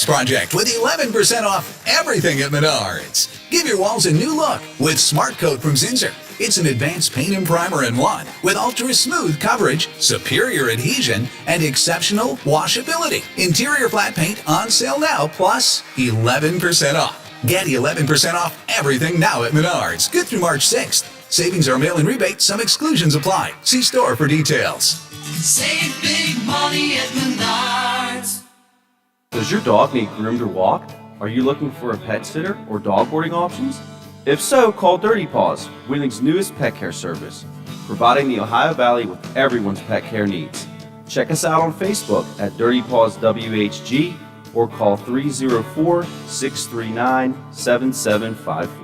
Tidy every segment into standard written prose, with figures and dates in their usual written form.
Project with 11% off everything at Menards. Give your walls a new look with Smart Coat from Zinsser. It's an advanced paint and primer in one with ultra smooth coverage, superior adhesion, and exceptional washability. Interior flat paint on sale now, plus 11% off. Get 11% off everything now at Menards. Good through March 6th. Savings are mail-in rebate. Some exclusions apply. See store for details. Save big money at Menards. Does your dog need groomed or walked? Are you looking for a pet sitter or dog boarding options? If so, call Dirty Paws, Wheeling's newest pet care service, providing the Ohio Valley with everyone's pet care needs. Check us out on Facebook at Dirty Paws WHG or call 304-639-7754.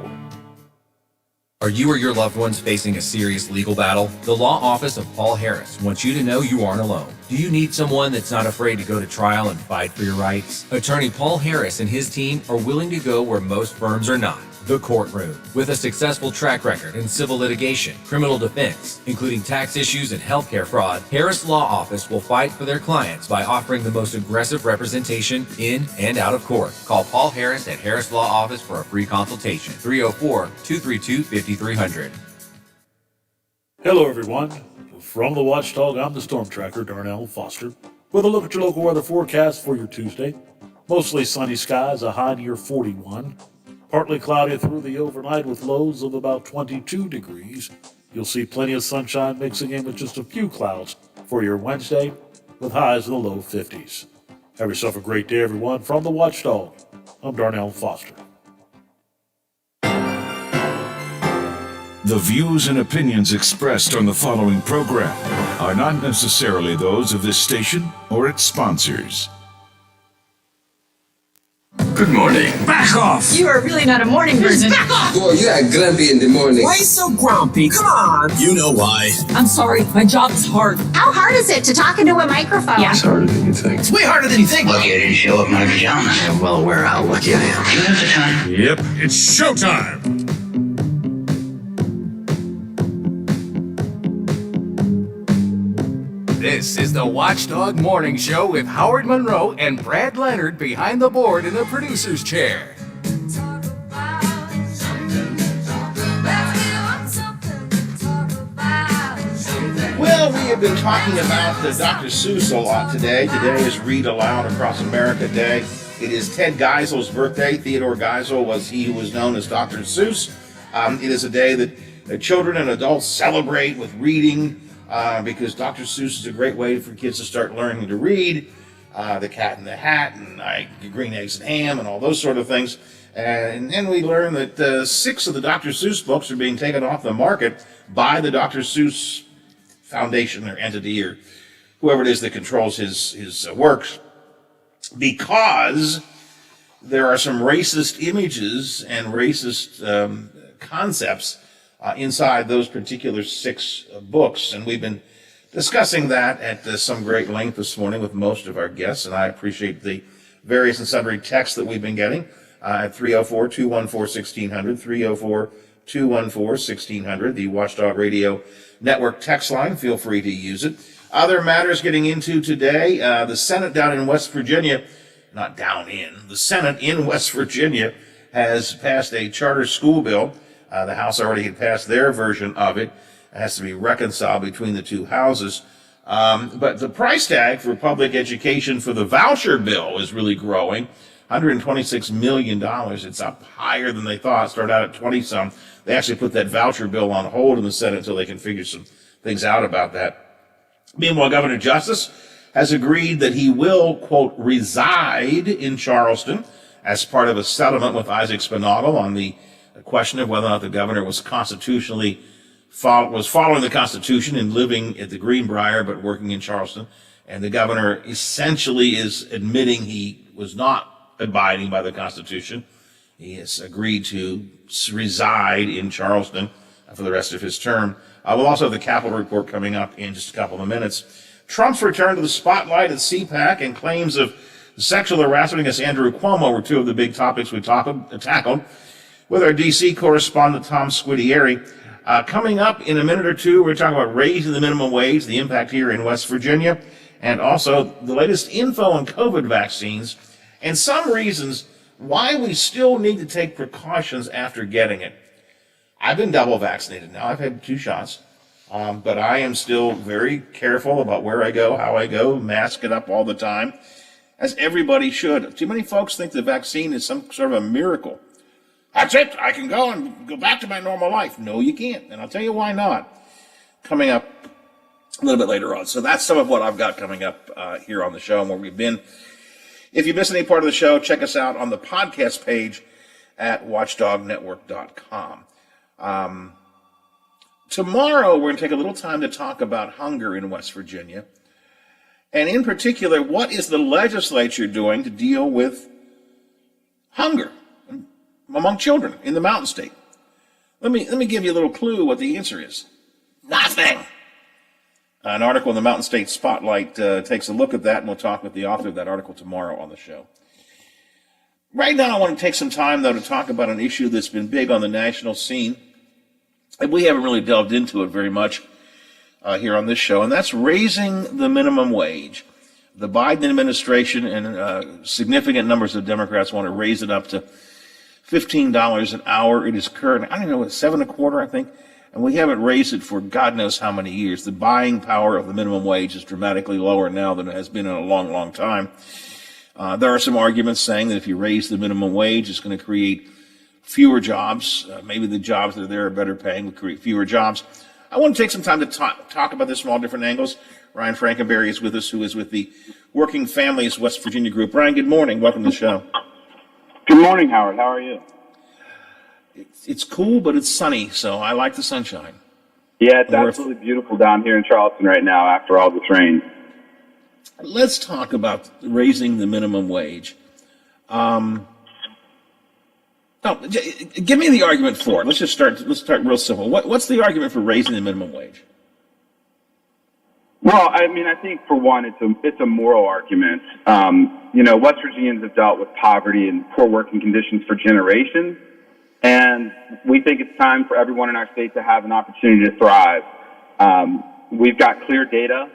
Are you or your loved ones facing a serious legal battle? The law office of Paul Harris wants you to know you aren't alone. Do you need someone that's not afraid to go to trial and fight for your rights? Attorney Paul Harris and his team are willing to go where most firms are not. The courtroom. With a successful track record in civil litigation, criminal defense, including tax issues and healthcare fraud, Harris Law Office will fight for their clients by offering the most aggressive representation in and out of court. Call Paul Harris at Harris Law Office for a free consultation. 304-232-5300. Hello, everyone. From the Watchdog, I'm the Storm Tracker, Darnell Foster, with a look at your local weather forecast for your Tuesday. Mostly sunny skies, a high near 41. Partly cloudy through the overnight with lows of about 22 degrees. You'll see plenty of sunshine mixing in with just a few clouds for your Wednesday with highs in the low 50s. Have yourself a great day, everyone. From the Watchdog, I'm Darnell Foster. The views and opinions expressed on the following program are not necessarily those of this station or its sponsors. Good morning. Back off! You are really not a morning person. Back off! Boy, you act grumpy in the morning. Why so grumpy? Come on! You know why. I'm sorry, my job is hard. How hard is it to talk into a microphone? It's harder than you think. It's way harder than you think. Lucky I didn't show up in my pajamas. I'm well aware how lucky I am. Do you have the time? Yep. It's showtime! This is the Watchdog Morning Show with Howard Monroe and Brad Leonard behind the board in the producer's chair. Well, we have been talking about the Dr. Seuss a lot today. Today is Read Aloud Across America Day. It is Ted Geisel's birthday. Theodore Geisel was he who was known as Dr. Seuss. It is a day that children and adults celebrate with reading. Because Dr. Seuss is a great way for kids to start learning to read. The Cat in the Hat and Green Eggs and Ham and all those sort of things. And then we learn that 6 of the Dr. Seuss books are being taken off the market by the Dr. Seuss Foundation or entity or whoever it is that controls his works, because there are some racist images and racist concepts inside those particular 6 books. And we've been discussing that at some great length this morning with most of our guests, and I appreciate the various and sundry texts that we've been getting. at 304-214-1600, 304-214-1600, the Watchdog Radio Network text line. Feel free to use it. Other matters getting into today, the Senate down in West Virginia, the Senate in West Virginia has passed a charter school bill. The House already had passed their version of it. It has to be reconciled between the two houses. But the price tag for public education for the voucher bill is really growing. $126 million. It's up higher than they thought. It started out at 20-some. They actually put that voucher bill on hold in the Senate until they can figure some things out about that. Meanwhile, Governor Justice has agreed that he will, quote, reside in Charleston as part of a settlement with Isaac Spinagle on the question of whether or not the governor was following the Constitution and living at the Greenbrier but working in Charleston. And the governor essentially is admitting he was not abiding by the Constitution. He has agreed to reside in Charleston for the rest of his term. We'll also have the Capitol report coming up in just a couple of minutes. Trump's return to the spotlight at CPAC and claims of sexual harassment against Andrew Cuomo were two of the big topics we tackled with our D.C. correspondent, Tom Squitieri. Coming up in a minute or two, we're talking about raising the minimum wage, the impact here in West Virginia, and also the latest info on COVID vaccines and some reasons why we still need to take precautions after getting it. I've been double vaccinated now. I've had 2 shots. But I am still very careful about where I go, how I go, mask it up all the time, as everybody should. Too many folks think the vaccine is some sort of a miracle. That's it. I can go and go back to my normal life. No, you can't. And I'll tell you why not. Coming up a little bit later on. So that's some of what I've got coming up here on the show and where we've been. If you missed any part of the show, check us out on the podcast page at watchdognetwork.com. Tomorrow, we're going to take a little time to talk about hunger in West Virginia. And in particular, what is the legislature doing to deal with hunger among children in the Mountain State? Let me give you a little clue what the answer is. Nothing. An article in the Mountain State Spotlight takes a look at that, and we'll talk with the author of that article tomorrow on the show. Right now, I want to take some time, though, to talk about an issue that's been big on the national scene. And we haven't really delved into it very much here on this show, and that's raising the minimum wage. The Biden administration and significant numbers of Democrats want to raise it up to $15 an hour. It is current, I don't know, $7.25, I think, and we haven't raised it for God knows how many years. The buying power of the minimum wage is dramatically lower now than it has been in a long, long time. There are some arguments saying that if you raise the minimum wage, it's going to create fewer jobs. Maybe the jobs that are there are better paying, would create fewer jobs. I want to take some time to talk about this from all different angles. Ryan Frankenberry is with us, who is with the Working Families West Virginia group. Ryan, good morning. Welcome to the show. Good morning, Howard. How are you? It's cool, but it's sunny, so I like the sunshine. Yeah, it's absolutely beautiful down here in Charleston right now after all this rain. Let's talk about raising the minimum wage. Give me the argument for it. Let's start real simple. What's the argument for raising the minimum wage? Well, I mean, I think for one, it's a moral argument. West Virginians have dealt with poverty and poor working conditions for generations, and we think it's time for everyone in our state to have an opportunity to thrive. We've got clear data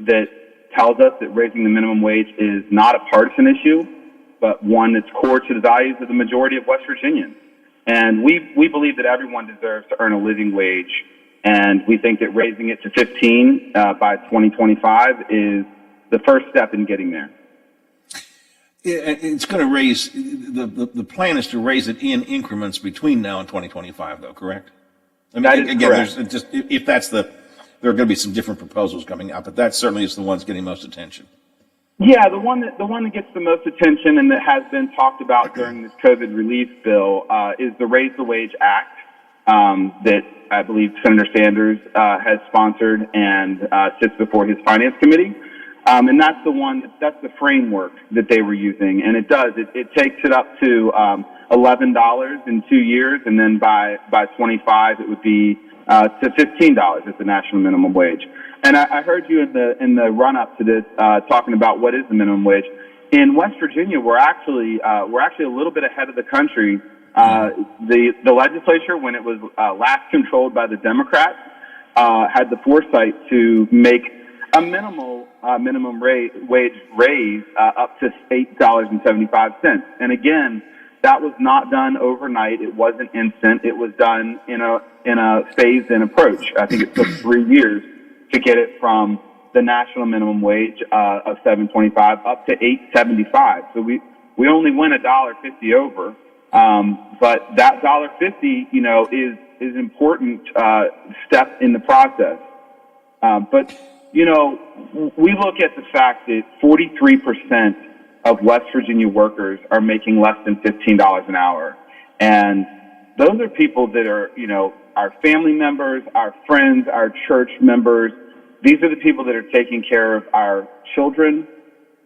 that tells us that raising the minimum wage is not a partisan issue, but one that's core to the values of the majority of West Virginians. And we believe that everyone deserves to earn a living wage. And we think that raising it to 15 by 2025 is the first step in getting there. It's going to raise, the plan is to raise it in increments between now and 2025, though, correct? I mean, that is again, correct. There's just, if that's there are going to be some different proposals coming out, but that certainly is the one that's getting most attention. Yeah, the one that gets the most attention and that has been talked about during this COVID relief bill is the Raise the Wage Act that I believe Senator Sanders has sponsored and sits before his Finance Committee. And that's the framework that they were using. And it takes it up to $11 in 2 years, and then by 25 it would be to $15 as the national minimum wage. And I heard you in the run up to this talking about what is the minimum wage. in West Virginia, we're actually a little bit ahead of the country. The legislature, when it was last controlled by the Democrats, had the foresight to make a minimum wage raise up to $8.75. And again, that was not done overnight. It wasn't instant. It was done in a phased-in approach. I think it took 3 years to get it from the national minimum wage of $7.25 up to $8.75. So we only went $1.50 over. But that $1.50, is important step in the process. But we look at the fact that 43% of West Virginia workers are making less than $15 an hour, and those are people that are, our family members, our friends, our church members. These are the people that are taking care of our children,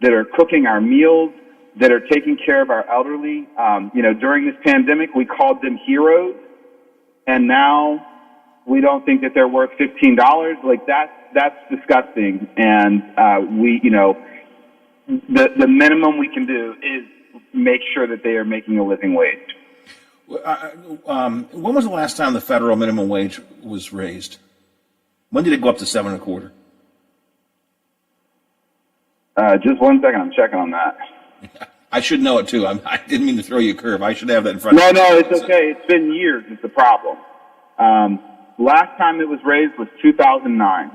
that are cooking our meals, that are taking care of our elderly. During this pandemic, we called them heroes, and now we don't think that they're worth $15. Like that's disgusting. And the minimum we can do is make sure that they are making a living wage. When was the last time the federal minimum wage was raised? When did it go up to $7.25? Just 1 second. I'm checking on that. I should know it too. I didn't mean to throw you a curve. I should have that in front of me. No, it's okay. It's been years. It's the problem. Last time it was raised was 2009.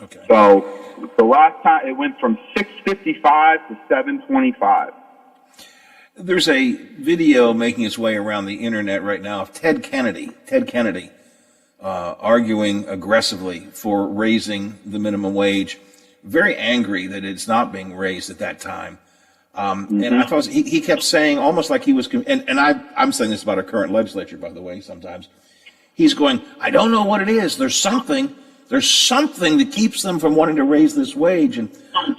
Okay. So the last time it went from $6.55 to $7.25. There's a video making its way around the internet right now of Ted Kennedy, arguing aggressively for raising the minimum wage, very angry that it's not being raised at that time. And I thought he kept saying, almost like he was, and I'm saying this about our current legislature, by the way, sometimes. He's going, I don't know what it is. There's something that keeps them from wanting to raise this wage. And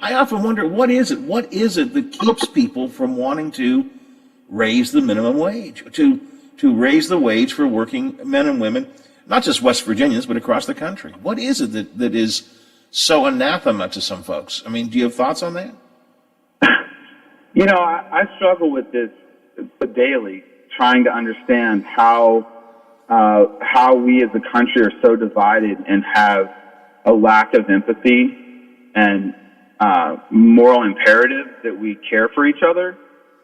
I often wonder, what is it? What is it that keeps people from wanting to raise the minimum wage, to raise the wage for working men and women, not just West Virginians, but across the country? What is it that is so anathema to some folks? I mean, do you have thoughts on that? I struggle with this daily, trying to understand how we as a country are so divided and have a lack of empathy and moral imperative that we care for each other.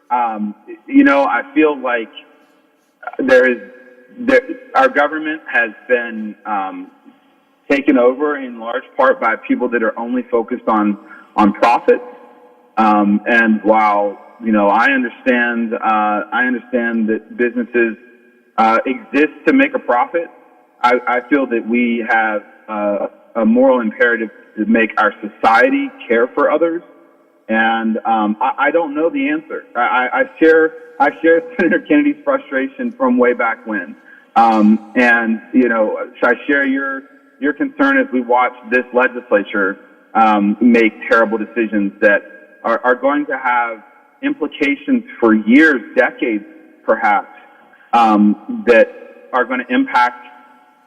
I feel like our government has been taken over in large part by people that are only focused on profit. And while I understand that businesses exist to make a profit, I feel that we have a moral imperative to make our society care for others. And I don't know the answer. I share Senator Kennedy's frustration from way back when. And I share your concern as we watch this legislature make terrible decisions that are going to have implications for years, decades, perhaps, that are going to impact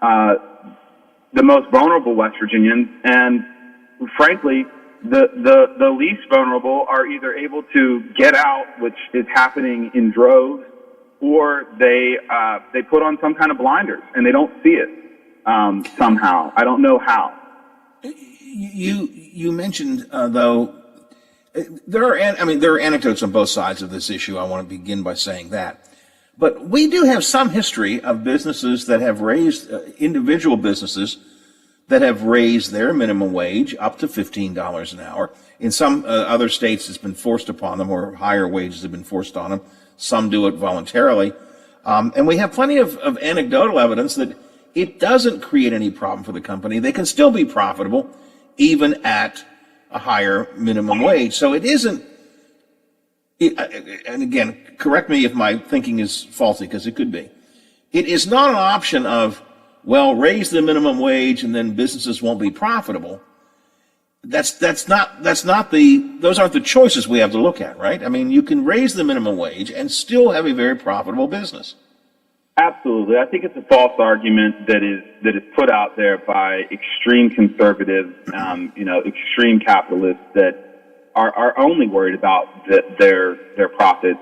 the most vulnerable West Virginians. And frankly, the least vulnerable are either able to get out, which is happening in droves, or they put on some kind of blinders and they don't see it somehow. I don't know how. You mentioned though, there are anecdotes on both sides of this issue. I want to begin by saying that. But we do have some history of businesses that have raised, individual businesses that have raised their minimum wage up to $15 an hour. In some other states, it's been forced upon them, or higher wages have been forced on them. Some do it voluntarily. And we have plenty of anecdotal evidence that it doesn't create any problem for the company. They can still be profitable, even at a higher minimum wage. So it isn't, and again, correct me if my thinking is faulty, because it could be. It is not an option of, well, raise the minimum wage and then businesses won't be profitable. Those aren't the choices we have to look at, right? I mean, you can raise the minimum wage and still have a very profitable business. Absolutely. I think it's a false argument that is put out there by extreme conservatives, extreme capitalists that are only worried about their profits.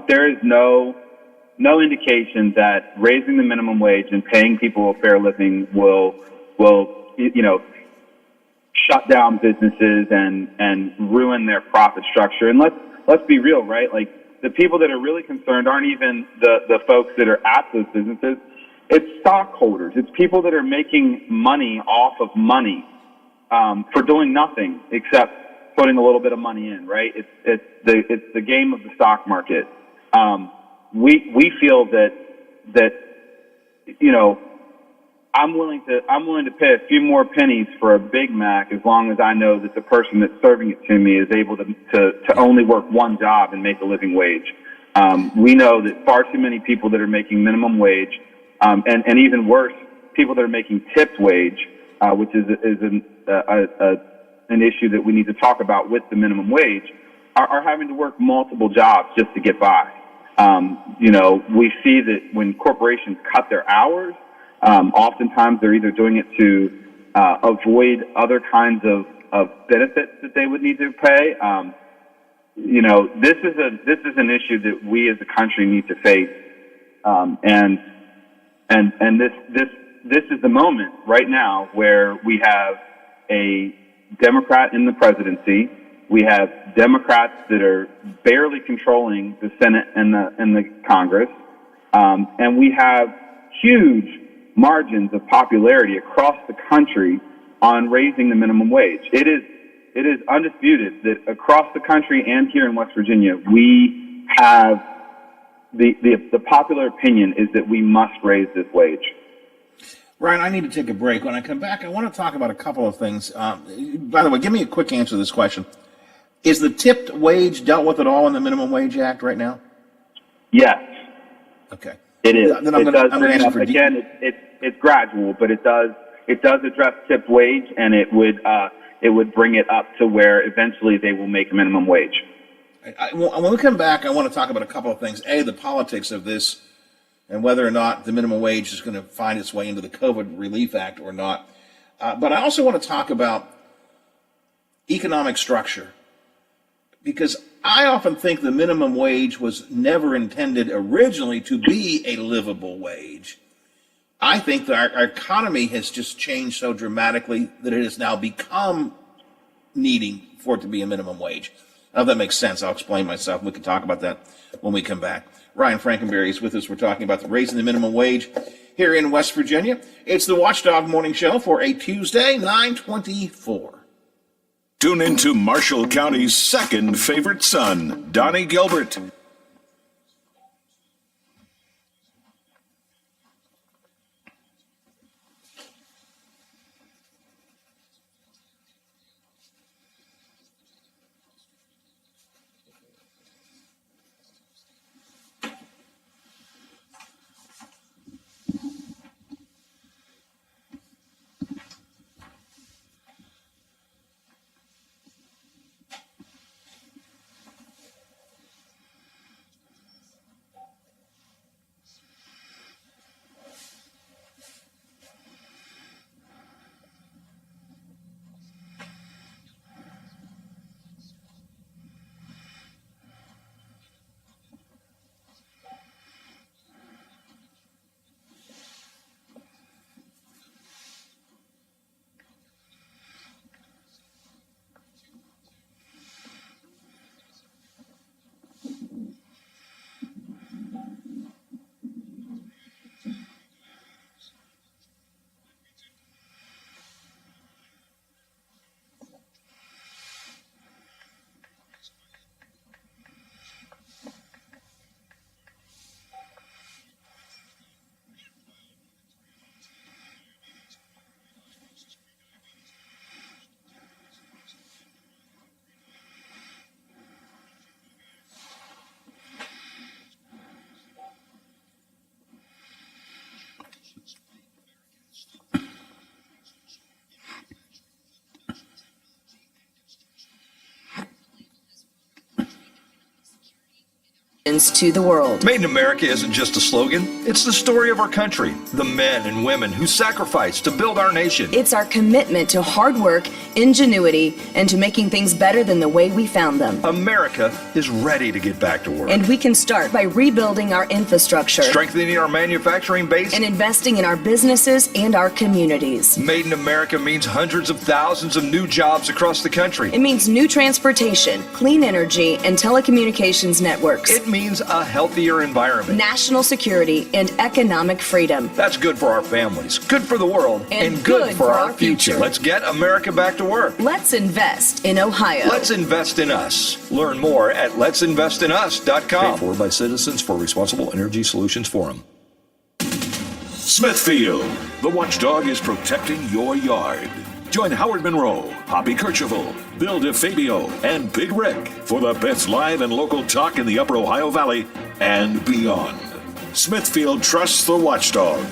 There is no indication that raising the minimum wage and paying people a fair living will shut down businesses and ruin their profit structure. And let's be real, right? Like, the people that are really concerned aren't even the folks that are at those businesses. It's stockholders. It's people that are making money off of money for doing nothing except putting a little bit of money in, right? It's the game of the stock market. We feel that I'm willing to pay a few more pennies for a Big Mac as long as I know that the person that's serving it to me is able to only work one job and make a living wage. We know that far too many people that are making minimum wage, and even worse, people that are making tipped wage, which is an issue that we need to talk about with the minimum wage, are having to work multiple jobs just to get by. We see that when corporations cut their hours, oftentimes they're either doing it to avoid other kinds of benefits that they would need to pay. This is an issue that we as a country need to face, and this is the moment right now where we have a Democrat in the presidency. We have Democrats that are barely controlling the Senate and the Congress, and we have huge margins of popularity across the country on raising the minimum wage. It is undisputed that across the country and here in West Virginia, we have the popular opinion is that we must raise this wage. Ryan, I need to take a break. When I come back, I want to talk about a couple of things. By the way, give me a quick answer to this question. Is the tipped wage dealt with at all in the Minimum Wage Act right now? Yes. Okay. It is. Then I'm going to ask you for again. It's gradual, but it does address tipped wage, and it would bring it up to where eventually they will make minimum wage. When we come back, I want to talk about a couple of things. A, the politics of this, and whether or not the minimum wage is going to find its way into the COVID Relief Act or not. But I also want to talk about economic structure, because I often think the minimum wage was never intended originally to be a livable wage. I think that our economy has just changed so dramatically that it has now become needing for it to be a minimum wage. Now, if that makes sense, I'll explain myself. We can talk about that when we come back. Ryan Frankenberry is with us. We're talking about the raising the minimum wage here in West Virginia. It's the Watchdog Morning Show for a Tuesday, 9/24. Tune into Marshall County's second favorite son, Donnie Gilbert. to the world. Made in America isn't just a slogan, it's the story of our country, the men and women who sacrificed to build our nation. It's our commitment to hard work, ingenuity, and to making things better than the way we found them. America is ready to get back to work. And we can start by rebuilding our infrastructure, strengthening our manufacturing base, and investing in our businesses and our communities. Made in America means hundreds of thousands of new jobs across the country. It means new transportation, clean energy, and telecommunications networks. It means a healthier environment, national security, and economic freedom. That's good for our families, good for the world, and good for our future. Let's get America back to work. Let's invest in Ohio. Let's invest in us. Learn more at let'sinvestinus.com. Paid for by Citizens for Responsible Energy Solutions Forum. Smithfield, the watchdog is protecting your yard. Join Howard Monroe, Hoppy Kercheval, Bill DeFabio, and Big Rick for the best live and local talk in the Upper Ohio Valley and beyond. Smithfield trusts the watchdog.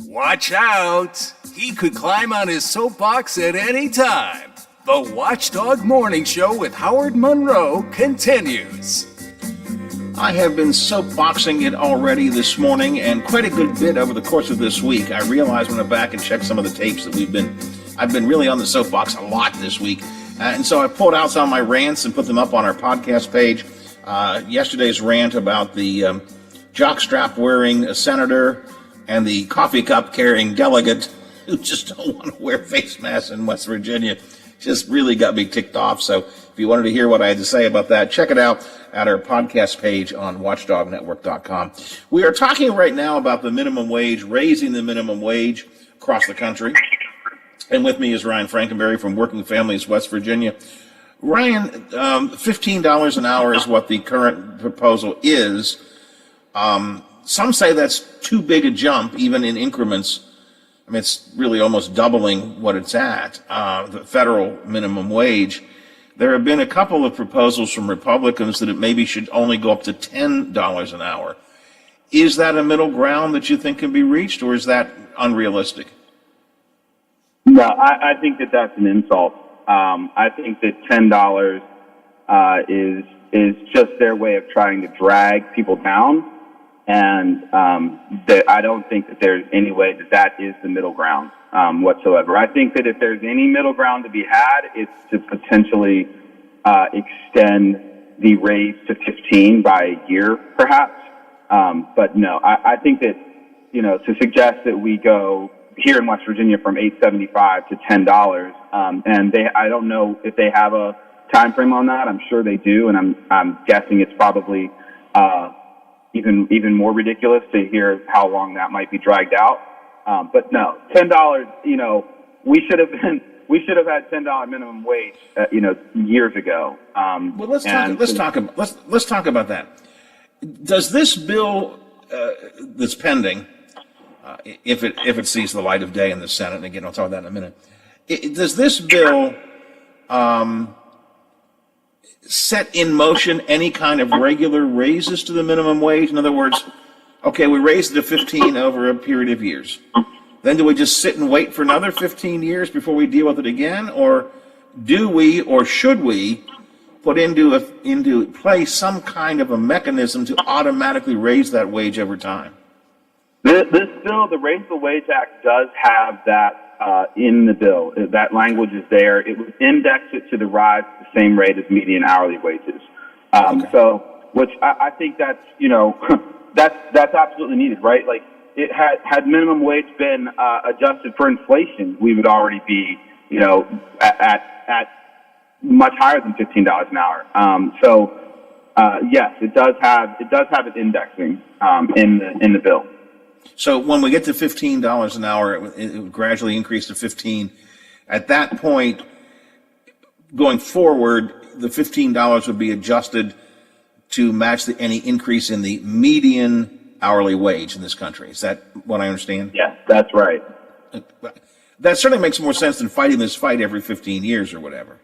Watch out! He could climb on his soapbox at any time. The Watchdog Morning Show with Howard Monroe continues. I have been soapboxing it already this morning and quite a good bit over the course of this week. I realized when I went back and checked some of the tapes that I've been really on the soapbox a lot this week. And so I pulled out some of my rants and put them up on our podcast page. Yesterday's rant about the jockstrap wearing senator and the coffee cup carrying delegate who just don't want to wear face masks in West Virginia just really got me ticked off. So if you wanted to hear what I had to say about that, check it out at our podcast page on watchdognetwork.com. We are talking right now about the minimum wage, raising the minimum wage across the country. And with me is Ryan Frankenberry from Working Families, West Virginia. Ryan, $15 an hour is what the current proposal is. Some say that's too big a jump, even in increments. I mean, it's really almost doubling what it's at, the federal minimum wage. There have been a couple of proposals from Republicans that it maybe should only go up to $10 an hour. Is that a middle ground that you think can be reached, or is that unrealistic? No, I think that that's an insult. I think that $10 is just their way of trying to drag people down, and that I don't think that there's any way that is the middle ground whatsoever. I think that if there's any middle ground to be had, it's to potentially extend the raise to 15 by a year, perhaps. But no, I think that, to suggest that we go here in West Virginia from $8.75 to $10, and I don't know if they have a time frame on that. I'm sure they do, and I'm guessing it's probably even more ridiculous to hear how long that might be dragged out. But no, $10. We should have had $10 minimum wage, years ago. Well, let's talk about that. Does this bill that's pending, if it sees the light of day in the Senate, and again I'll talk about that in a minute, does this bill set in motion any kind of regular raises to the minimum wage? In other words, okay, we raised it to 15 over a period of years. Then do we just sit and wait for another 15 years before we deal with it again? Or do we, or should we, put into place some kind of a mechanism to automatically raise that wage over time? This bill, the Raise the Wage Act, does have that in the bill. That language is there. It would index it to the rise at the same rate as median hourly wages. So, which I think that's, that's absolutely needed, right? Like, it had minimum wage been adjusted for inflation, we would already be, at much higher than $15 an hour. Yes, it does have it indexing in the bill. So when we get to $15 an hour, it would gradually increase to 15. At that point, going forward, the $15 would be adjusted to match any increase in the median hourly wage in this country. Is that what I understand? Yes, that's right. That certainly makes more sense than fighting this fight every 15 years or whatever.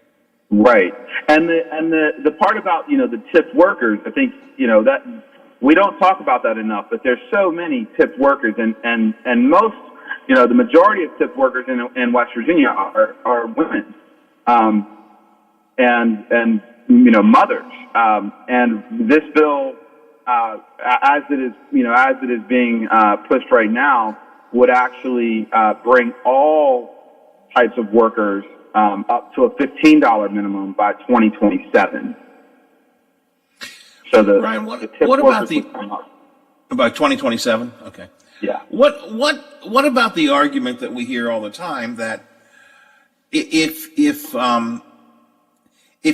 Right. And the part about, the tipped workers, I think, that we don't talk about that enough, but there's so many tipped workers, and most, the majority of tipped workers in West Virginia are women. And mothers. And this bill, as it is being pushed right now, would actually bring all types of workers up to a $15 minimum by 2027. So Ryan, what about about 2027? Okay. Yeah. What about the argument that we hear all the time that if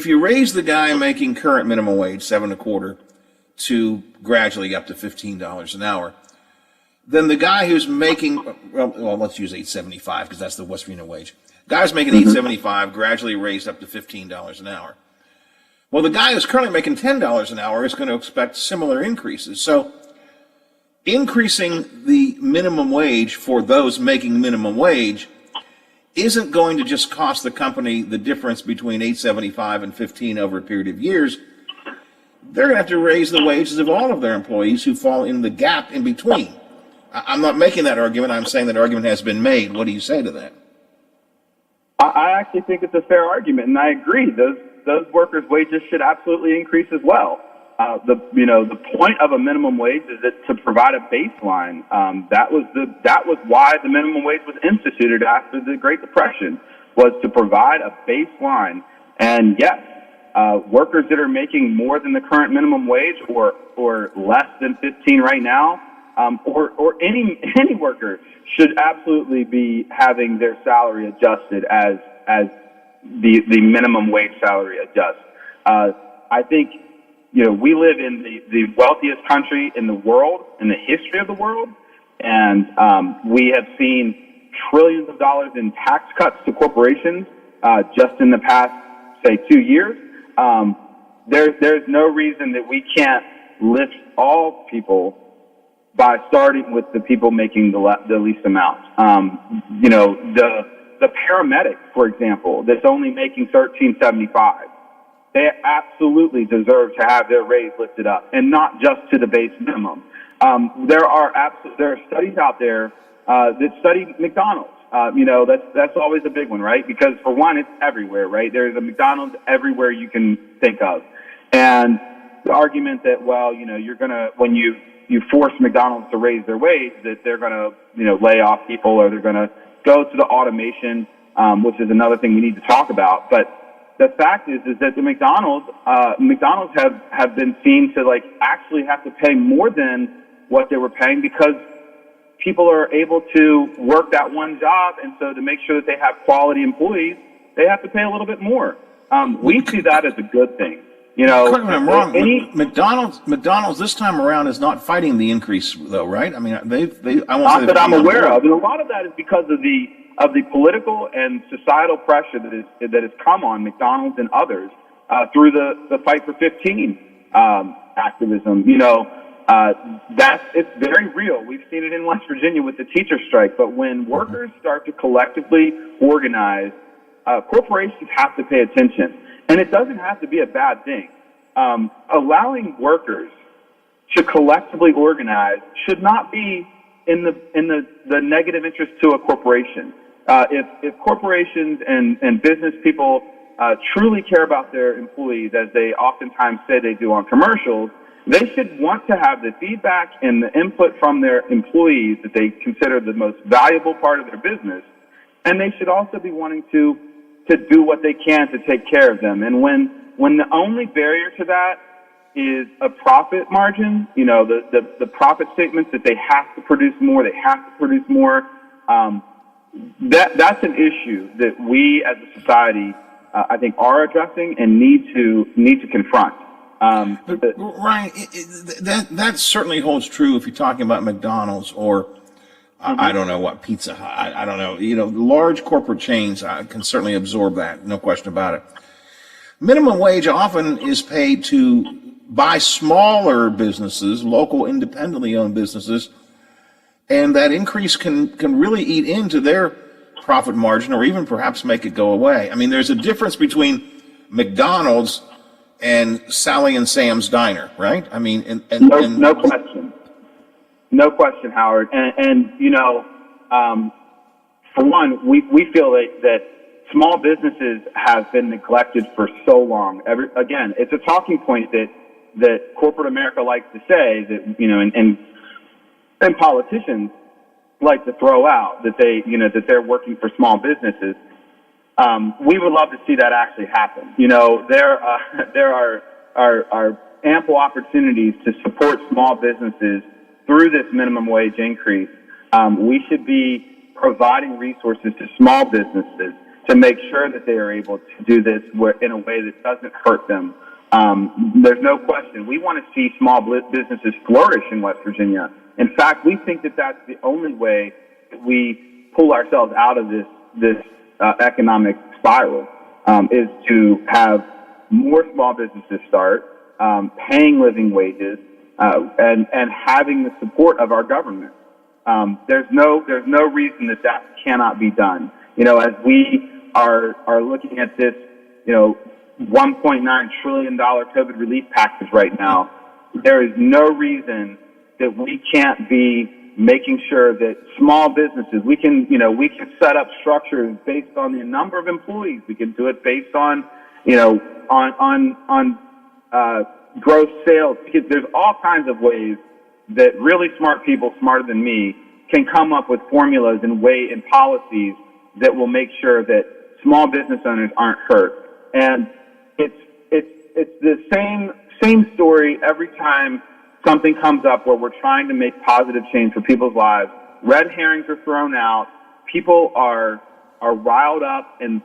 you raise the guy making current minimum wage, $7.25, to gradually up to $15 an hour, then the guy who's making, well, let's use $8.75 because that's the West Virginia wage. Guys making $8.75 gradually raised up to $15 an hour. Well, the guy who's currently making $10 an hour is going to expect similar increases. So increasing the minimum wage for those making minimum wage isn't going to just cost the company the difference between $8.75 and $15 over a period of years. They're going to have to raise the wages of all of their employees who fall in the gap in between. I'm not making that argument. I'm saying that argument has been made. What do you say to that? I actually think it's a fair argument, and I agree. Those workers' wages should absolutely increase as well. The point of a minimum wage is to provide a baseline. That was why the minimum wage was instituted after the Great Depression, was to provide a baseline. And yes, workers that are making more than the current minimum wage or less than 15 right now, or any worker should absolutely be having their salary adjusted as the minimum wage salary adjusts. I think, we live in the wealthiest country in the world, in the history of the world, and we have seen trillions of dollars in tax cuts to corporations just in the past, say, 2 years. There's no reason that we can't lift all people by starting with the people making the least amount. The paramedic, for example, that's only making $13.75, they absolutely deserve to have their raise lifted up, and not just to the base minimum. There are studies out there that study McDonald's. That's always a big one, right? Because for one, it's everywhere, right? There's a McDonald's everywhere you can think of, and the argument that you're gonna, when you force McDonald's to raise their wage, that they're gonna lay off people, or they're gonna go to the automation, which is another thing we need to talk about. But the fact is that the McDonald's have been seen to actually have to pay more than what they were paying, because people are able to work that one job, and so to make sure that they have quality employees, they have to pay a little bit more. We see that as a good thing. Correct me if I'm wrong. McDonald's this time around is not fighting the increase, though, right? I mean, I won't say not that I'm aware of, and a lot of that is because of the political and societal pressure that has come on McDonald's and others through the Fight for 15 activism. It's very real. We've seen it in West Virginia with the teacher strike. But when workers start to collectively organize, corporations have to pay attention. And it doesn't have to be a bad thing. Allowing workers to collectively organize should not be in the negative interest to a corporation. If corporations and business people truly care about their employees, as they oftentimes say they do on commercials, they should want to have the feedback and the input from their employees that they consider the most valuable part of their business. And they should also be wanting to do what they can to take care of them. And when the only barrier to that is a profit margin, the profit statements that they have to produce more, that's an esse that we as a society, I think, are addressing and need to confront. But Ryan, that certainly holds true if you're talking about McDonald's or I don't know what, Pizza Hut. I don't know. Large corporate chains can certainly absorb that, no question about it. Minimum wage often is paid by smaller businesses, local independently owned businesses, and that increase can really eat into their profit margin or even perhaps make it go away. I mean, there's a difference between McDonald's and Sally and Sam's Diner, right? I mean, no question. No question, Howard. And for one, we feel that small businesses have been neglected for so long. Again, it's a talking point that corporate America likes to say that, and politicians like to throw out that that they're working for small businesses. We would love to see that actually happen. There are ample opportunities to support small businesses through this minimum wage increase. We should be providing resources to small businesses to make sure that they are able to do this in a way that doesn't hurt them. There's no question. We want to see small businesses flourish in West Virginia. In fact, we think that that's the only way that we pull ourselves out of this economic spiral, is to have more small businesses start, paying living wages, and having the support of our government. There's no reason that cannot be done. As we are looking at this, $1.9 trillion COVID relief package right now, there is no reason that we can't be making sure that small businesses, we can set up structures based on the number of employees. We can do it based on, gross sales. Because there's all kinds of ways that really smart people, smarter than me, can come up with formulas and policies that will make sure that small business owners aren't hurt. And it's the same story every time something comes up where we're trying to make positive change for people's lives. Red herrings are thrown out. People are riled up, and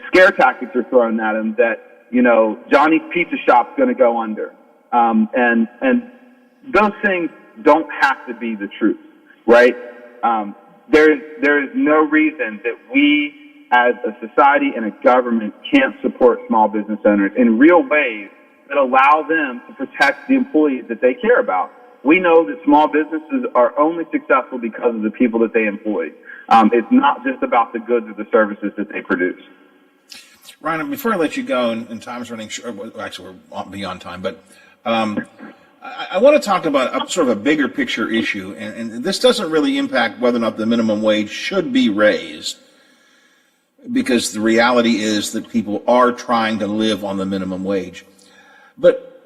scare tactics are thrown at them that, Johnny's Pizza Shop's going to go under. And those things don't have to be the truth, right? There is no reason that we as a society and a government can't support small business owners in real ways that allow them to protect the employees that they care about. We know that small businesses are only successful because of the people that they employ. It's not just about the goods or the services that they produce. Ryan, before I let you go, and time's running short, actually we're beyond time, but I want to talk about sort of a bigger picture issue, and this doesn't really impact whether or not the minimum wage should be raised, because the reality is that people are trying to live on the minimum wage. But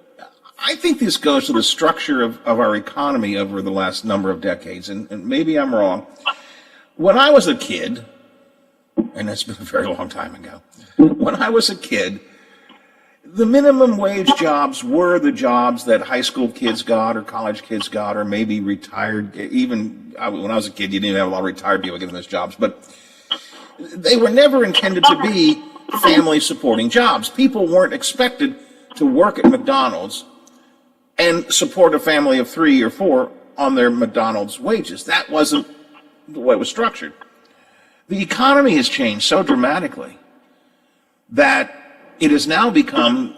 I think this goes to the structure of our economy over the last number of decades, and maybe I'm wrong. When I was a kid, and that's been a very long time ago, when I was a kid, the minimum wage jobs were the jobs that high school kids got or college kids got, or maybe retired. Even when I was a kid, you didn't have a lot of retired people getting those jobs, but they were never intended to be family supporting jobs. People weren't expected to work at McDonald's and support a family of 3 or 4 on their McDonald's wages. That wasn't the way it was structured. The economy has changed so dramatically that it has now become,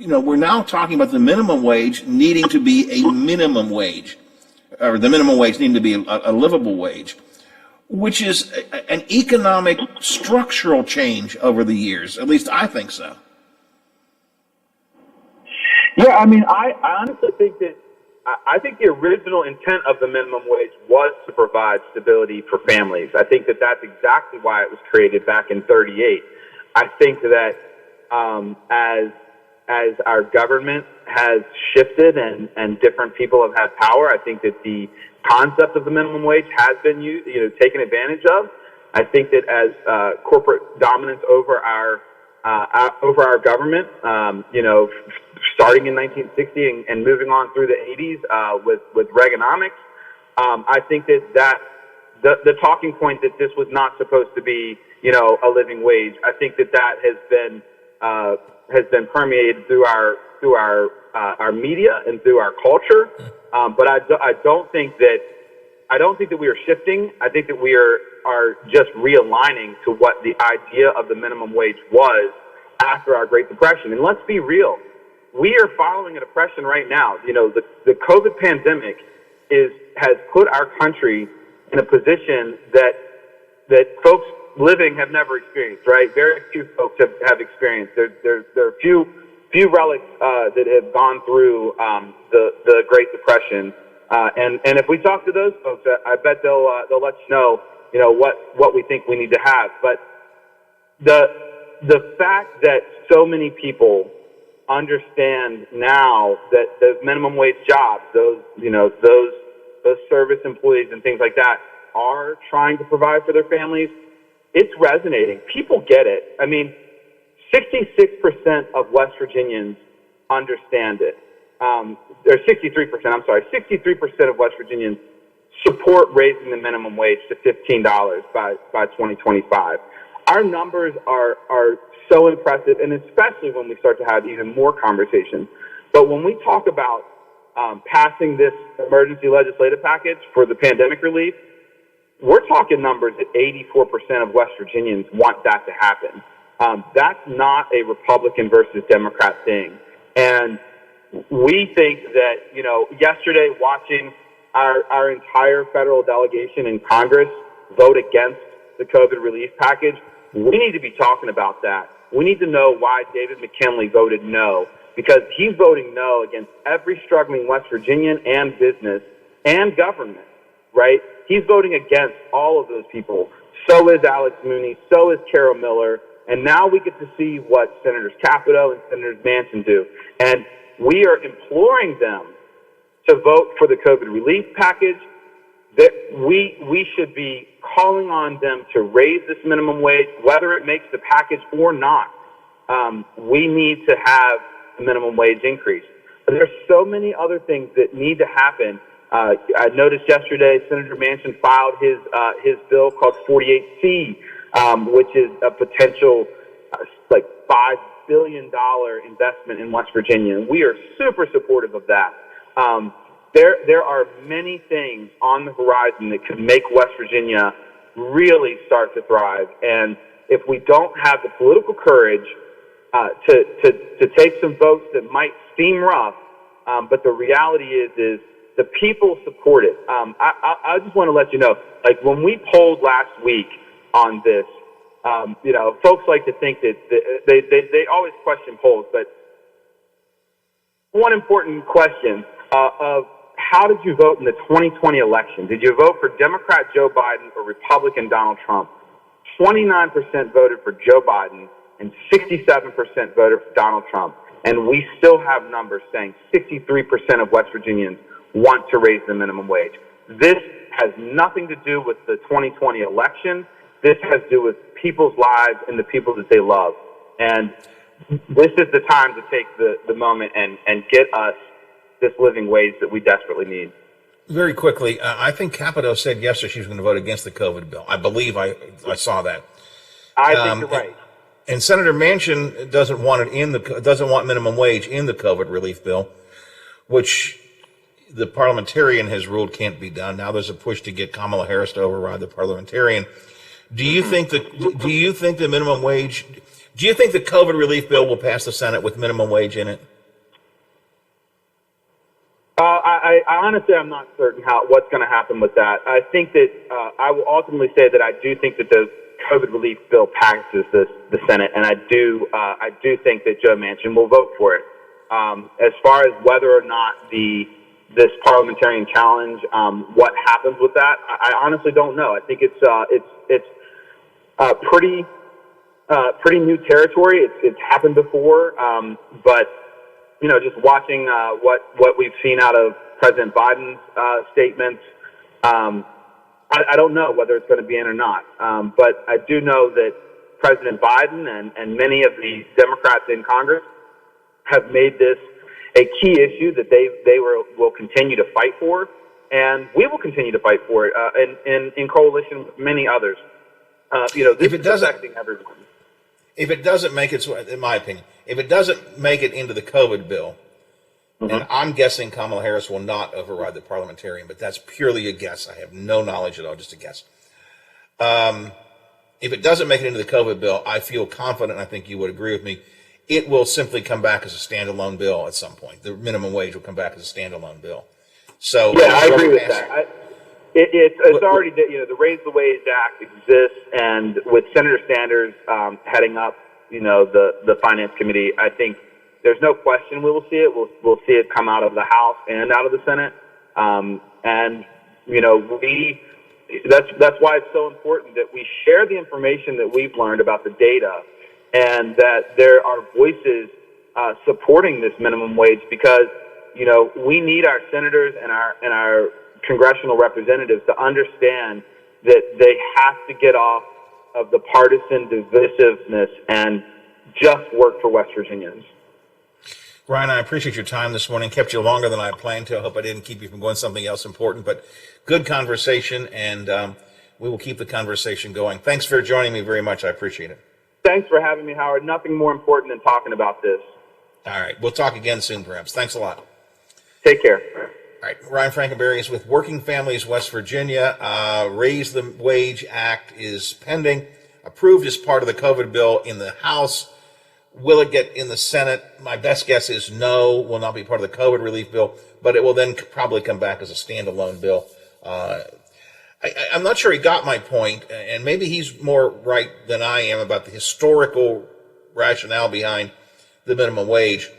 we're now talking about the minimum wage needing to be a minimum wage, or the minimum wage needing to be a livable wage, which is an economic structural change over the years. At least I think so. Yeah, I honestly think that the original intent of the minimum wage was to provide stability for families. I think that that's exactly why it was created back in '38. I think that as our government has shifted and different people have had power, I think that the concept of the minimum wage has been taken advantage of. I think that as corporate dominance over our government, starting in 1960 and moving on through the 80s with Reaganomics, I think that the talking point that this was not supposed to be a living wage, I think that has been permeated through our media and through our culture. But I don't think that we are shifting. I think that we are just realigning to what the idea of the minimum wage was after our Great Depression. And let's be real, we are following a depression right now. The COVID pandemic has put our country in a position that folks living have never experienced, right? Very few folks have experienced. There are few relics that have gone through the Great Depression, and if we talk to those folks, I bet they'll let you know what we think we need to have. But the fact that so many people understand now that the minimum wage jobs, those service employees and things like that, are trying to provide for their families, it's resonating. People get it. I mean, 66% of West Virginians understand it. Or 63%, I'm sorry, 63% of West Virginians support raising the minimum wage to $15 by 2025. Our numbers are so impressive, and especially when we start to have even more conversations. But when we talk about passing this emergency legislative package for the pandemic relief, we're talking numbers that 84% of West Virginians want that to happen. That's not a Republican versus Democrat thing. And we think that, yesterday watching our entire federal delegation in Congress vote against the COVID relief package, we need to be talking about that. We need to know why David McKinley voted no, because he's voting no against every struggling West Virginian and business and government, right? He's voting against all of those people. So is Alex Mooney, so is Carol Miller, and now we get to see what Senators Capito and Senators Manchin do. And we are imploring them to vote for the COVID relief package. That we should be calling on them to raise this minimum wage, whether it makes the package or not. We need to have a minimum wage increase. But there's so many other things that need to happen. I noticed yesterday Senator Manchin filed his bill called 48C, which is a potential $5 billion investment in West Virginia. And we are super supportive of that. There are many things on the horizon that could make West Virginia really start to thrive. And if we don't have the political courage to take some votes that might seem rough, but the reality is the people support it. I just want to let you know, when we polled last week on this, folks like to think that they always question polls, but one important question of how did you vote in the 2020 election? Did you vote for Democrat Joe Biden or Republican Donald Trump? 29% voted for Joe Biden and 67% voted for Donald Trump. And we still have numbers saying 63% of West Virginians want to raise the minimum wage. This has nothing to do with the 2020 election. This has to do with people's lives and the people that they love. And this is the time to take the moment and get us this living wage that we desperately need. Very quickly, I think Capito said yesterday she was going to vote against the COVID bill. I believe I saw that. I think you're right. And Senator Manchin doesn't want minimum wage in the COVID relief bill, which the parliamentarian has ruled can't be done. Now there's a push to get Kamala Harris to override the parliamentarian. Do you think the minimum wage? Do you think the COVID relief bill will pass the Senate with minimum wage in it? I honestly, I'm not certain what's going to happen with that. I think that I will ultimately say that I do think that the COVID relief bill passes the Senate, and I do think that Joe Manchin will vote for it. As far as whether or not this parliamentarian challenge, what happens with that, I honestly don't know. I think it's pretty new territory. It's happened before, but just watching what we've seen out of President Biden's statements, I don't know whether it's going to be in or not. But I do know that President Biden and many of the Democrats in Congress have made this a key issue that they will continue to fight for, and we will continue to fight for it in coalition with many others. This is affecting everyone. If it doesn't make it, in my opinion, if it doesn't make it into the COVID bill, and I'm guessing Kamala Harris will not override the parliamentarian, but that's purely a guess. I have no knowledge at all, just a guess. If it doesn't make it into the COVID bill, I feel confident, I think you would agree with me, it will simply come back as a standalone bill at some point. The minimum wage will come back as a standalone bill. So yeah, I agree with that. It's already, the Raise the Wage Act exists, and with Senator Sanders heading up, the Finance Committee, I think there's no question we will see it. We'll see it come out of the House and out of the Senate. that's why it's so important that we share the information that we've learned about the data, and that there are voices supporting this minimum wage, because we need our senators and our congressional representatives to understand that they have to get off of the partisan divisiveness and just work for West Virginians. Ryan, I appreciate your time this morning. Kept you longer than I planned to. I hope I didn't keep you from going to something else important, but good conversation, and we will keep the conversation going. Thanks for joining me very much. I appreciate it. Thanks for having me, Howard. Nothing more important than talking about this. All right. We'll talk again soon, perhaps. Thanks a lot. Take care. All right. Ryan Frankenberry is with Working Families West Virginia. Raise the Wage Act is pending, approved as part of the COVID bill in the House. Will it get in the Senate? My best guess is no, will not be part of the COVID relief bill, but it will then probably come back as a standalone bill. I'm not sure he got my point, and maybe he's more right than I am about the historical rationale behind the minimum wage.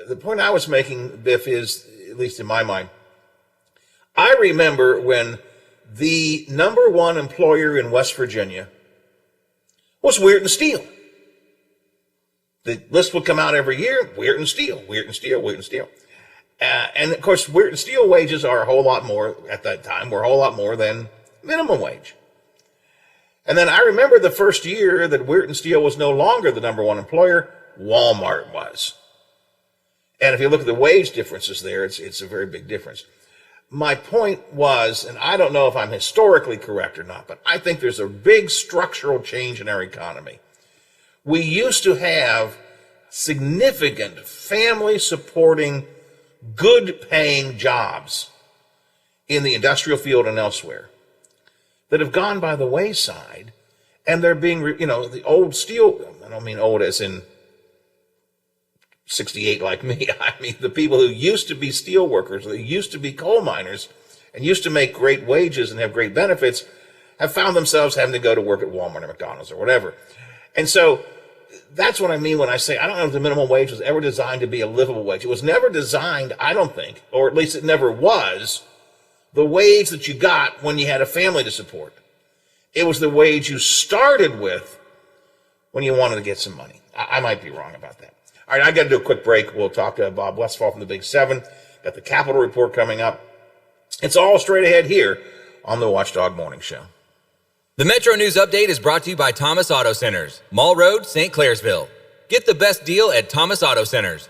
The point I was making, Biff, is, at least in my mind, I remember when the number one employer in West Virginia was Weird and Steel. The list would come out every year, Weird and Steel, Weird and Steel, Weird and Steel. And of course, Weird and Steel wages are a whole lot more, at that time, were a whole lot more than minimum wage. And then I remember the first year that Weird and Steel was no longer the number one employer, Walmart was. And if you look at the wage differences there, it's a very big difference. My point was, and I don't know if I'm historically correct or not, but I think there's a big structural change in our economy. We used to have significant family-supporting, good-paying jobs in the industrial field and elsewhere that have gone by the wayside, and they're being, the old steel, I don't mean old as in 68 like me, I mean the people who used to be steel workers, who used to be coal miners, and used to make great wages and have great benefits, have found themselves having to go to work at Walmart or McDonald's or whatever. And so that's what I mean when I say I don't know if the minimum wage was ever designed to be a livable wage. It was never designed, I don't think, or at least it never was, the wage that you got when you had a family to support. It was the wage you started with when you wanted to get some money. I might be wrong about that. All right, I got to do a quick break. We'll talk to Bob Westphal from the Big Seven. Got the Capitol Report coming up. It's all straight ahead here on the Watchdog Morning Show. The Metro News Update is brought to you by Thomas Auto Centers, Mall Road, St. Clairsville. Get the best deal at Thomas Auto Centers.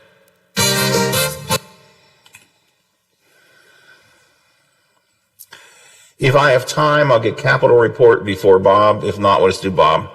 If I have time, I'll get Capitol Report before Bob. If not, let's do Bob.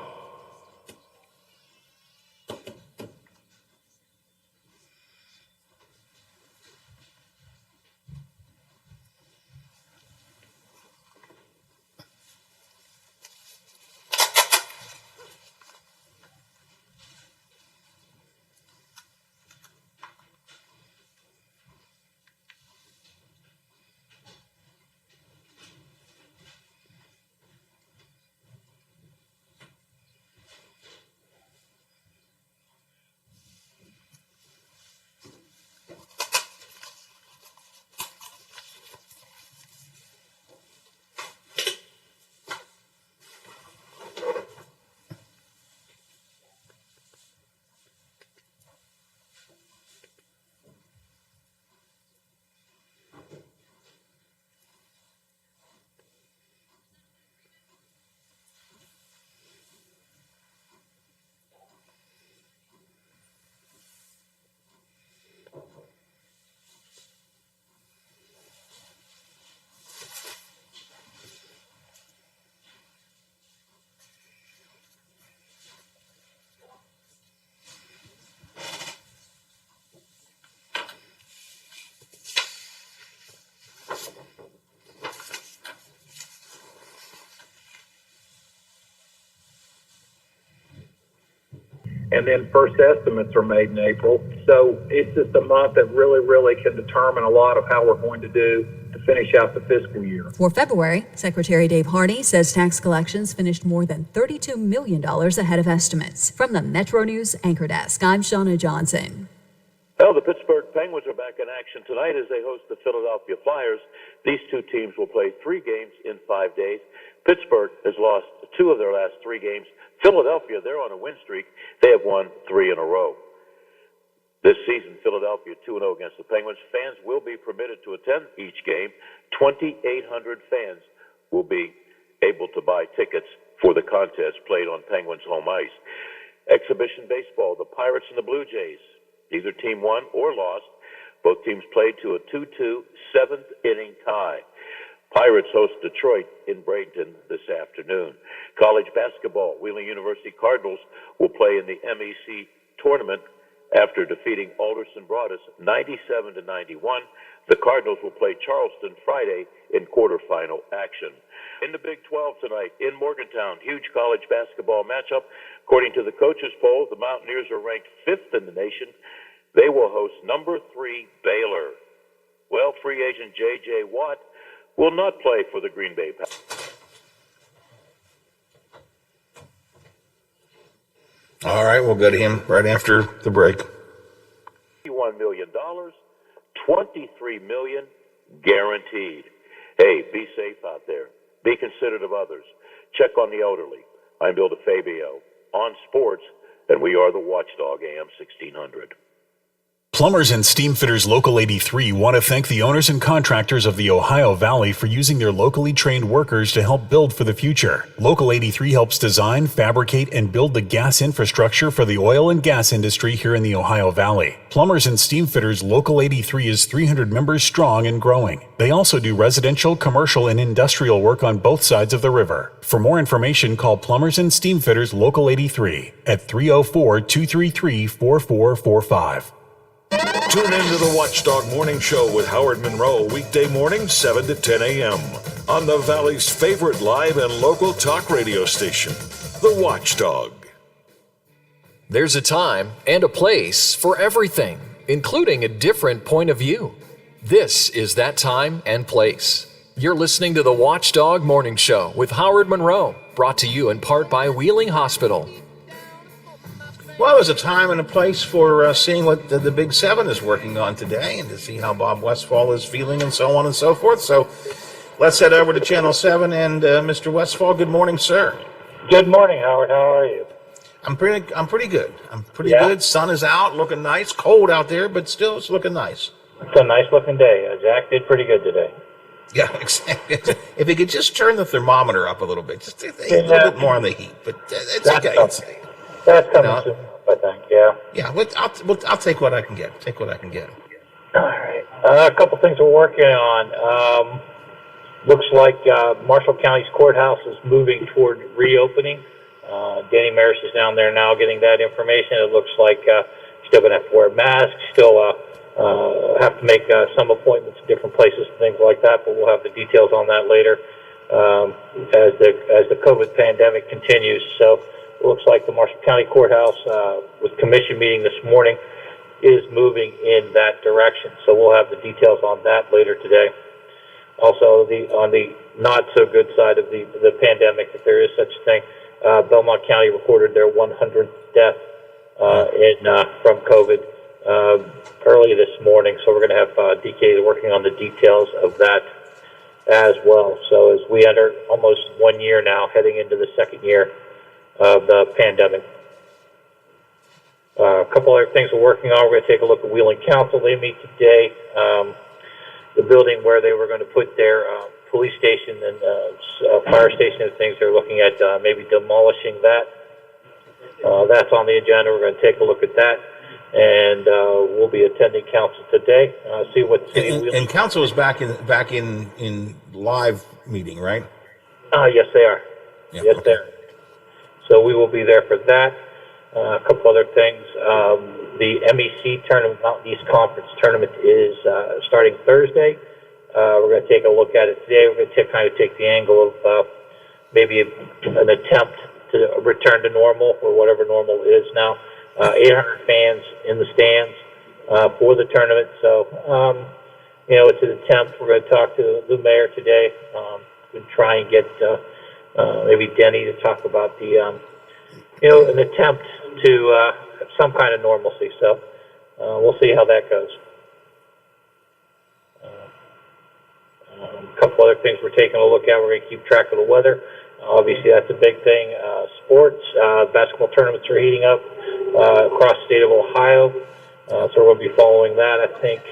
And then first estimates are made in April. So it's just a month that really can determine a lot of how we're going to do to finish out the fiscal year. For February, Secretary Dave Harney says tax collections finished more than $32 million ahead of estimates. From the Metro News Anchor Desk, I'm Shauna Johnson. Well, the Pittsburgh Penguins are back in action tonight as they host the Philadelphia Flyers. These two teams will play 3 games in 5 days. Pittsburgh has lost 2 of their last 3 games. Philadelphia, they're on a win streak. They have won 3 in a row. This season, Philadelphia 2-0 against the Penguins. Fans will be permitted to attend each game. 2,800 fans will be able to buy tickets for the contest played on Penguins home ice. Exhibition baseball, the Pirates and the Blue Jays. Neither team won or lost. Both teams played to a 2-2 7th-inning tie. Pirates host Detroit in Bradenton this afternoon. College basketball, Wheeling University Cardinals will play in the MEC tournament after defeating Alderson Broadus 97-91. The Cardinals will play Charleston Friday in quarterfinal action. In the Big 12 tonight, in Morgantown, huge college basketball matchup. According to the coaches poll, the Mountaineers are ranked 5th in the nation. They will host number 3 Baylor. Well, free agent J.J. Watt will not play for the Green Bay Packers. All right, we'll go to him right after the break. $51 million, $23 million guaranteed. Hey, be safe out there. Be considerate of others. Check on the elderly. I'm Bill DeFabio on sports, and we are the Watchdog AM 1600. Plumbers and Steam Fitters Local 83 want to thank the owners and contractors of the Ohio Valley for using their locally trained workers to help build for the future. Local 83 helps design, fabricate, and build the gas infrastructure for the oil and gas industry here in the Ohio Valley. Plumbers and Steam Fitters Local 83 is 300 members strong and growing. They also do residential, commercial, and industrial work on both sides of the river. For more information, call Plumbers and Steam Fitters Local 83 at 304-233-4445. Tune into the Watchdog Morning Show with Howard Monroe, weekday mornings 7 to 10 a.m. on the Valley's favorite live and local talk radio station, The Watchdog. There's a time and a place for everything, including a different point of view. This is that time and place. You're listening to the Watchdog Morning Show with Howard Monroe, brought to you in part by Wheeling Hospital. Well, there's a time and a place for seeing what the Big 7 is working on today and to see how Bob Westfall is feeling and so on and so forth. So let's head over to Channel 7 and Mr. Westfall, good morning, sir. Good morning, Howard. How are you? I'm pretty good. I'm pretty good. Sun is out, looking nice. Cold out there, but still it's looking nice. It's a nice looking day. Jack did pretty good today. Yeah, exactly. If he could just turn the thermometer up a little bit, just a little bit more on the heat, but it's okay. That's coming soon, I think, yeah. Yeah, I'll take what I can get. All right. A couple things we're working on. Looks like Marshall County's courthouse is moving toward reopening. Danny Maris is down there now getting that information. It looks like still going to have to wear masks, still have to make some appointments in different places and things like that, but we'll have the details on that later as the COVID pandemic continues. So it looks like the Marshall County Courthouse, with commission meeting this morning, is moving in that direction. So we'll have the details on that later today. Also, on the not so good side of the pandemic, if there is such a thing, Belmont County recorded their 100th death from COVID early this morning. So we're going to have DK working on the details of that as well. So as we enter almost 1 year now, heading into the second year of the pandemic. A couple other things we're working on. We're going to take a look at Wheeling Council. They meet today. The building where they were going to put their police station and fire station and things, they're looking at maybe demolishing that. That's on the agenda. We're going to take a look at that. And we'll be attending council today. See what and council is back in live meeting, right? Yes, they are. Yeah, yes, okay. they are. So we will be there for that. A couple other things. The MEC tournament, Mountain East Conference tournament, is starting Thursday. We're going to take a look at it today. We're going to kind of take the angle of maybe an attempt to return to normal, or whatever normal is now. 800 fans in the stands for the tournament. So, it's an attempt. We're going to talk to the mayor today and try and get maybe Denny to talk about the, an attempt to some kind of normalcy. So we'll see how that goes. A couple other things we're taking a look at. We're going to keep track of the weather. Obviously, that's a big thing. Sports, basketball tournaments are heating up across the state of Ohio, so we'll be following that. I think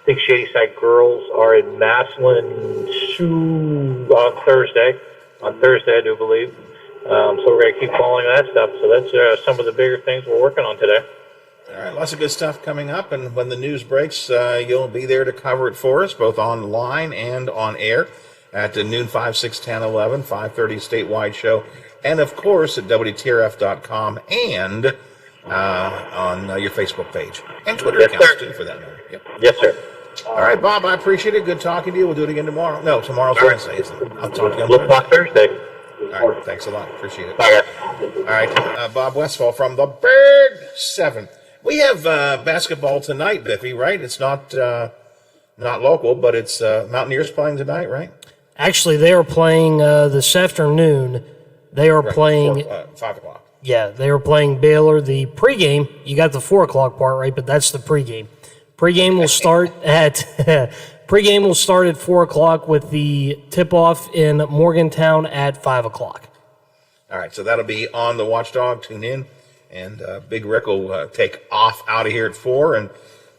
Shadyside girls are in Massillon on Thursday. On Thursday, I do believe. So we're going to keep following that stuff. So that's some of the bigger things we're working on today. All right, lots of good stuff coming up, and when the news breaks, you'll be there to cover it for us, both online and on air, at noon, 5, 6, 10, 11, 5:30 statewide show, and of course at WTRF.com and on your Facebook page and Twitter accounts too, for that matter. Yep. Yes, sir. All right, Bob, I appreciate it. Good talking to you. We'll do it again tomorrow. No, tomorrow's Wednesday, isn't it? I'll talk to you on We'll talk Thursday. All right, thanks a lot. Appreciate it. Bye, guys. All right, Bob Westfall from the Big 7. We have basketball tonight, Biffy, right? It's not local, but it's Mountaineers playing tonight, right? Actually, they are playing this afternoon. They are playing 5 o'clock. Yeah, they are playing Baylor. The pregame, you got the 4 o'clock part right, but that's the pregame. Pregame will start at 4 o'clock with the tip-off in Morgantown at 5 o'clock. All right, so that'll be on the Watchdog. Tune in, and Big Rick will take off out of here at 4, and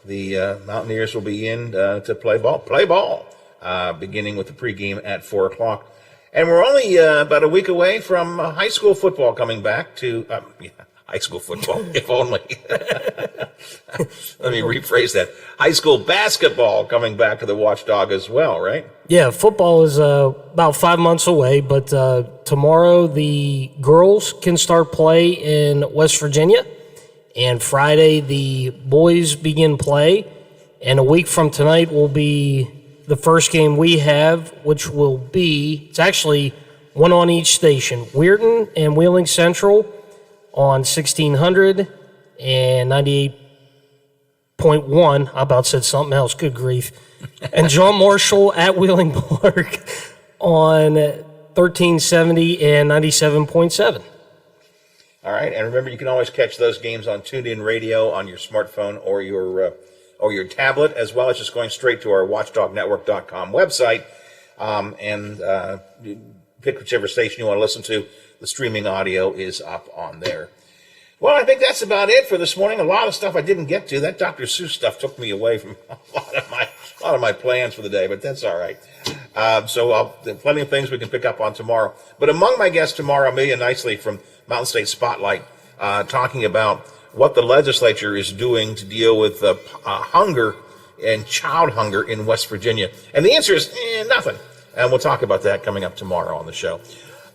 the Mountaineers will be in to play ball, beginning with the pregame at 4 o'clock. And we're only about a week away from high school football coming back to high school football, if only. Let me rephrase that. High school basketball coming back to the Watchdog as well, right? Yeah, football is about 5 months away, but tomorrow the girls can start play in West Virginia, and Friday the boys begin play, and a week from tonight will be the first game we have, which will be, it's actually one on each station, Weirton and Wheeling Central on 1600 and 98.1. I about said something else, good grief. And John Marshall at Wheeling Park on 1370 and 97.7. All right, and remember, you can always catch those games on TuneIn Radio on your smartphone or your tablet, as well as just going straight to our watchdognetwork.com website and pick whichever station you want to listen to. The streaming audio is up on there. Well, I think that's about it for this morning. A lot of stuff I didn't get to. That Dr. Seuss stuff took me away from a lot of my plans for the day, but that's all right. So there are plenty of things we can pick up on tomorrow. But among my guests tomorrow, Amelia Nicely from Mountain State Spotlight, talking about what the legislature is doing to deal with hunger and child hunger in West Virginia. And the answer is nothing. And we'll talk about that coming up tomorrow on the show.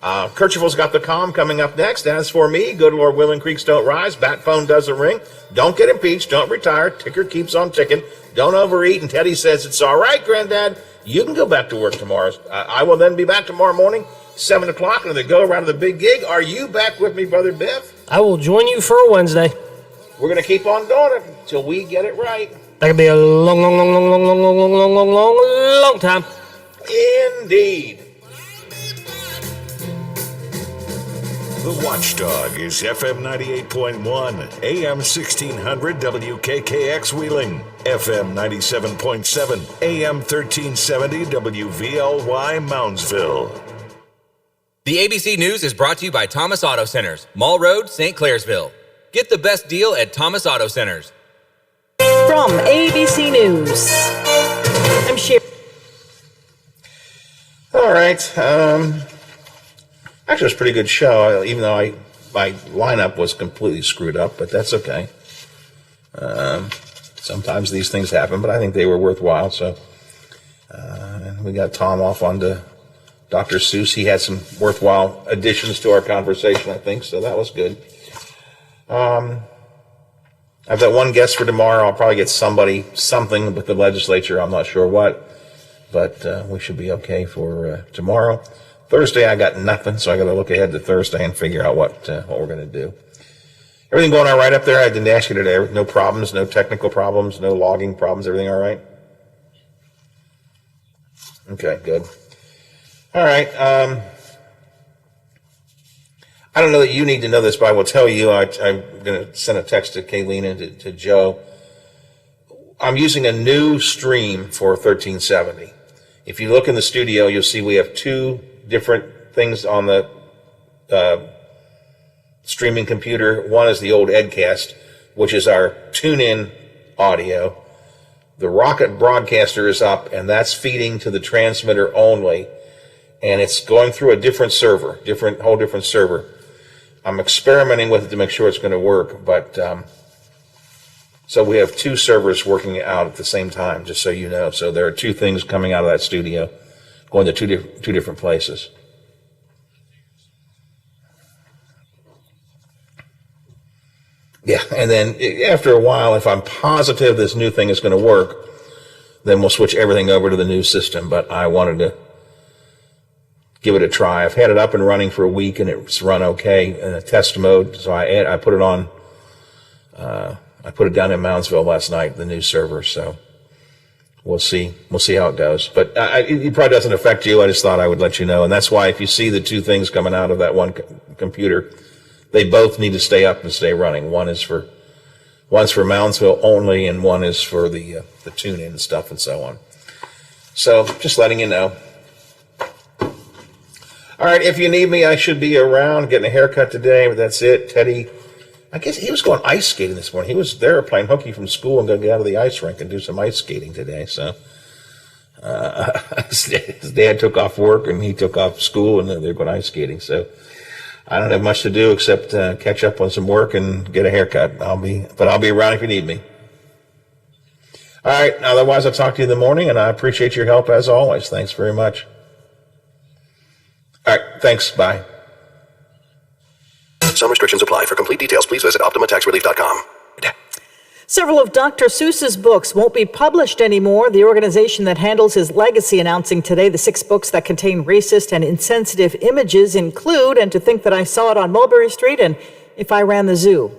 Kercheval's got the calm coming up next. As for me, good Lord willing, creeks don't rise, bat phone doesn't ring. Don't get impeached, don't retire, ticker keeps on ticking. Don't overeat, and Teddy says, it's all right, Granddad. You can go back to work tomorrow. I will then be back tomorrow morning, 7 o'clock, and they go around to the big gig. Are you back with me, Brother Biff? I will join you for a Wednesday. We're going to keep on doing it until we get it right. That could be a long time. Indeed. The Watchdog is FM 98.1, AM 1600 WKKX Wheeling, FM 97.7, AM 1370 WVLY Moundsville. The ABC News is brought to you by Thomas Auto Centers, Mall Road, St. Clairsville. Get the best deal at Thomas Auto Centers. From ABC News, I'm Sherry. All right. Actually, it was a pretty good show, even though my lineup was completely screwed up, but that's okay. Sometimes these things happen, but I think they were worthwhile. So and we got Tom off onto Dr. Seuss. He had some worthwhile additions to our conversation, I think, so that was good. I've got one guest for tomorrow. I'll probably get something with the legislature. I'm not sure what, but we should be okay for tomorrow. Thursday, I got nothing, so I got to look ahead to Thursday and figure out what we're going to do. Everything going all right up there? I didn't ask you today. No problems, no technical problems, no logging problems. Everything all right? Okay, good. All right. I don't know that you need to know this, but I will tell you. I'm going to send a text to Kayleen and to Joe. I'm using a new stream for 1370. If you look in the studio, you'll see we have two different things on the streaming computer. One is the old Edcast, which is our tune-in audio. The Rocket Broadcaster is up, and that's feeding to the transmitter only, and it's going through a different server, whole different server. I'm experimenting with it to make sure it's going to work, but so we have two servers working out at the same time, just so you know. So there are two things coming out of that studio, going to two different places. Yeah, and then after a while, if I'm positive this new thing is going to work, then we'll switch everything over to the new system. But I wanted to give it a try. I've had it up and running for a week, and it's run okay in a test mode. So I put it on. I put it down in Moundsville last night, the new server. So we'll see. We'll see how it goes. But it probably doesn't affect you. I just thought I would let you know. And that's why if you see the two things coming out of that one computer, they both need to stay up and stay running. One's for Moundsville only, and one is for the tune-in and stuff and so on. So just letting you know. All right, if you need me, I should be around getting a haircut today, but that's it. Teddy, I guess he was going ice skating this morning. He was there playing hooky from school and going to get out of the ice rink and do some ice skating today. So his dad took off work and he took off school, and they're going ice skating. So I don't have much to do except catch up on some work and get a haircut. I'll be around if you need me. All right. Otherwise, I'll talk to you in the morning, and I appreciate your help as always. Thanks very much. All right. Thanks. Bye. Some restrictions apply. For complete details, please visit OptimaTaxRelief.com. Several of Dr. Seuss's books won't be published anymore. The organization that handles his legacy announcing today the 6 books that contain racist and insensitive images include And to Think That I Saw It on Mulberry Street and If I Ran the Zoo.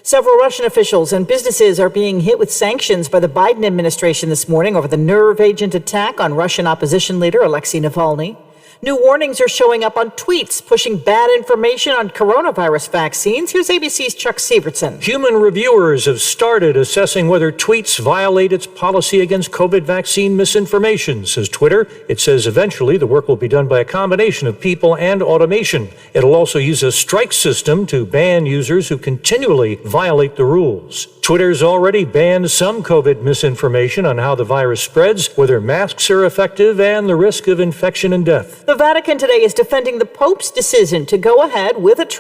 Several Russian officials and businesses are being hit with sanctions by the Biden administration this morning over the nerve agent attack on Russian opposition leader Alexei Navalny. New warnings are showing up on tweets pushing bad information on coronavirus vaccines. Here's ABC's Chuck Sievertson. Human reviewers have started assessing whether tweets violate its policy against COVID vaccine misinformation, says Twitter. It says eventually the work will be done by a combination of people and automation. It'll also use a strike system to ban users who continually violate the rules. Twitter's already banned some COVID misinformation on how the virus spreads, whether masks are effective, and the risk of infection and death. The Vatican today is defending the Pope's decision to go ahead with a trip